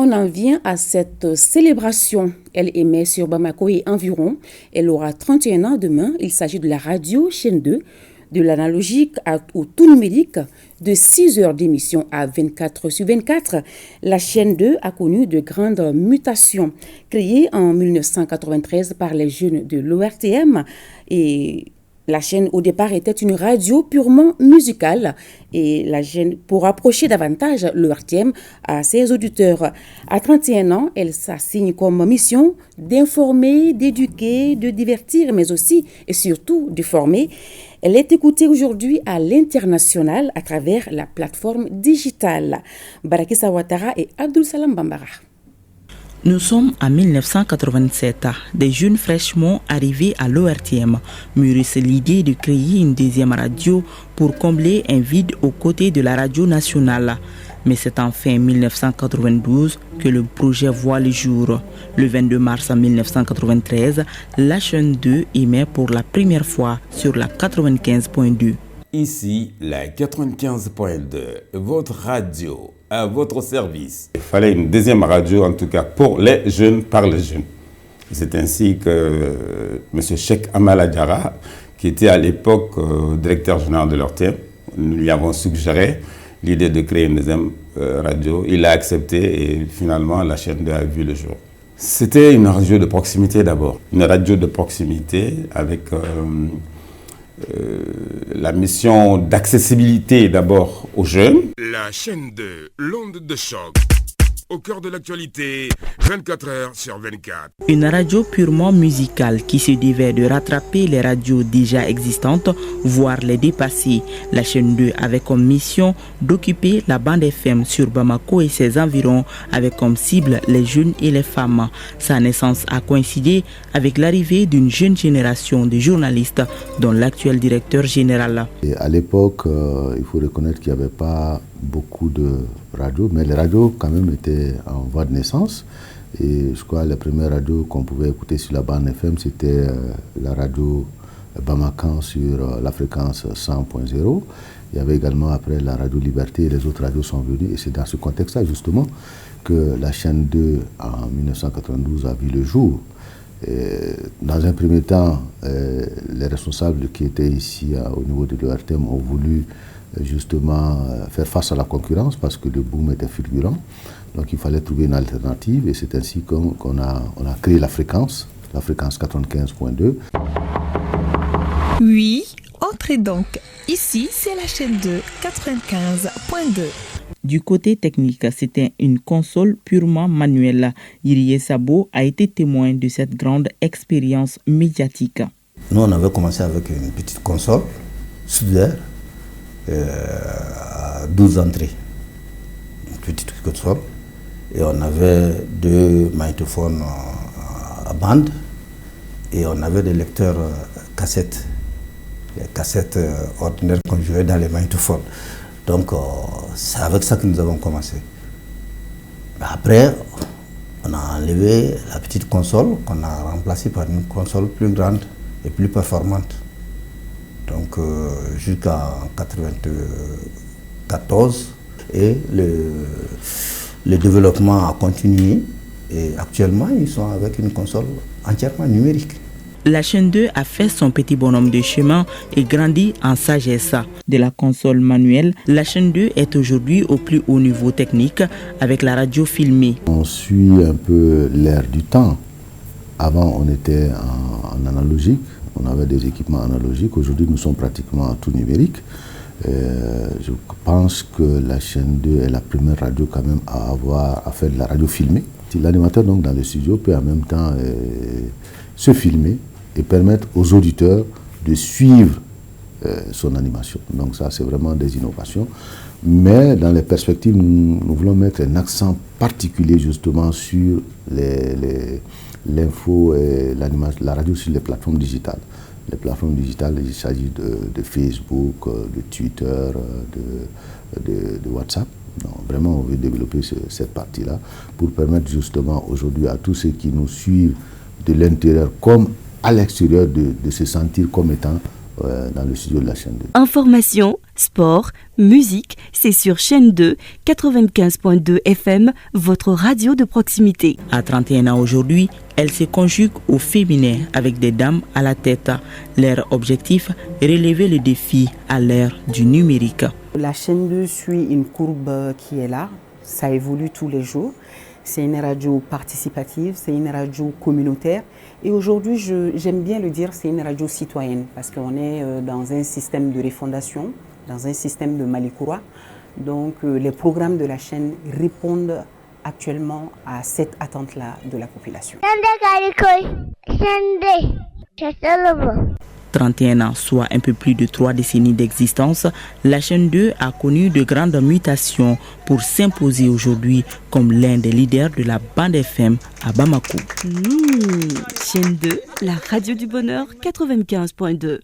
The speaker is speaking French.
on en vient à cette célébration. Elle émet sur Bamako et environ. Elle aura 31 ans demain. Il s'agit de la radio chaîne 2, de l'analogique au tout numérique, de 6 heures d'émission à 24/24. La chaîne 2 a connu de grandes mutations. Créée en 1993 par les jeunes de l'ORTM, et la chaîne au départ était une radio purement musicale, et la chaîne pour approcher davantage l'ORTM à ses auditeurs. À 31 ans, elle s'assigne comme mission d'informer, d'éduquer, de divertir, mais aussi et surtout de former. Elle est écoutée aujourd'hui à l'international à travers la plateforme digitale. Baraki Sawatara et Abdul Salam Bambara. Nous sommes en 1987. Des jeunes fraîchement arrivés à l'ORTM mûrissent l'idée de créer une deuxième radio pour combler un vide aux côtés de la radio nationale. Mais c'est en fin 1992 que le projet voit le jour. Le 22 mars 1993, la chaîne 2 émet pour la première fois sur la 95.2. Ici, la 95.2, votre radio à votre service. Il fallait une deuxième radio, en tout cas pour les jeunes, par les jeunes. C'est ainsi que M. Cheikh Amal Adjara, qui était à l'époque directeur général de l'ORTM, nous lui avons suggéré l'idée de créer une deuxième radio. Il a accepté et finalement la chaîne 2 a vu le jour. C'était une radio de proximité d'abord. Une radio de proximité avec la mission d'accessibilité d'abord aux jeunes. La chaîne 2, l'onde de choc, au cœur de l'actualité, 24 heures sur 24. Une radio purement musicale qui se devait de rattraper les radios déjà existantes, voire les dépasser. La chaîne 2 avait comme mission d'occuper la bande FM sur Bamako et ses environs, avec comme cible les jeunes et les femmes. Sa naissance a coïncidé avec l'arrivée d'une jeune génération de journalistes, dont l'actuel directeur général. Et à l'époque, il faut reconnaître qu'il n'y avait pas beaucoup de radios, mais les radios quand même étaient en voie de naissance. Et je crois que les premières radios qu'on pouvait écouter sur la bande FM, c'était la radio Bamakan sur la fréquence 100.0. Il y avait également après la radio Liberté, et les autres radios sont venues. Et c'est dans ce contexte-là justement que la chaîne 2 en 1992 a vu le jour. Et dans un premier temps, les responsables qui étaient ici au niveau de l'ORTM ont voulu justement faire face à la concurrence parce que le boom était fulgurant. Donc il fallait trouver une alternative et c'est ainsi qu'on a créé la fréquence 95.2. Oui, entrez donc. Ici, c'est la chaîne 2, 95.2. Du côté technique, c'était une console purement manuelle. Irie Sabo a été témoin de cette grande expérience médiatique. Nous, on avait commencé avec une petite console Sudair à 12 entrées. Une petite console. Et on avait 2 magnétophones à bande et on avait des lecteurs cassettes. Les cassettes ordinaires qu'on jouait dans les magnétophones. Donc, c'est avec ça que nous avons commencé. Après, on a enlevé la petite console qu'on a remplacée par une console plus grande et plus performante. Donc, jusqu'en 1994. Et le développement a continué. Et actuellement, ils sont avec une console entièrement numérique. La chaîne 2 a fait son petit bonhomme de chemin et grandi en sagesse. De la console manuelle, la chaîne 2 est aujourd'hui au plus haut niveau technique avec la radio filmée. On suit un peu l'ère du temps. Avant, on était en analogique, on avait des équipements analogiques. Aujourd'hui, nous sommes pratiquement en tout numérique. Je pense que la chaîne 2 est la première radio quand même à faire de la radio filmée. L'animateur donc dans le studio peut en même temps se filmer et permettre aux auditeurs de suivre son animation. Donc ça, c'est vraiment des innovations. Mais dans les perspectives, nous voulons mettre un accent particulier justement sur l'info et la radio sur les plateformes digitales. Les plateformes digitales, il s'agit de Facebook, de Twitter, de WhatsApp. Donc, vraiment, on veut développer cette partie-là pour permettre justement aujourd'hui à tous ceux qui nous suivent de l'intérieur comme à l'extérieur de se sentir comme étant dans le studio de la chaîne 2. Information, sport, musique, c'est sur chaîne 2, 95.2 FM, votre radio de proximité. À 31 ans aujourd'hui, elle se conjugue au féminin avec des dames à la tête. Leur objectif, relever le défi à l'ère du numérique. La chaîne 2 suit une courbe qui est là, ça évolue tous les jours. C'est une radio participative, c'est une radio communautaire. Et aujourd'hui, j'aime bien le dire, c'est une radio citoyenne parce qu'on est dans un système de refondation, dans un système de Malikoura. Donc les programmes de la chaîne répondent actuellement à cette attente-là de la population. 31 ans, soit un peu plus de 3 décennies d'existence, la chaîne 2 a connu de grandes mutations pour s'imposer aujourd'hui comme l'un des leaders de la bande FM à Bamako. Chaîne 2, la radio du bonheur 95.2.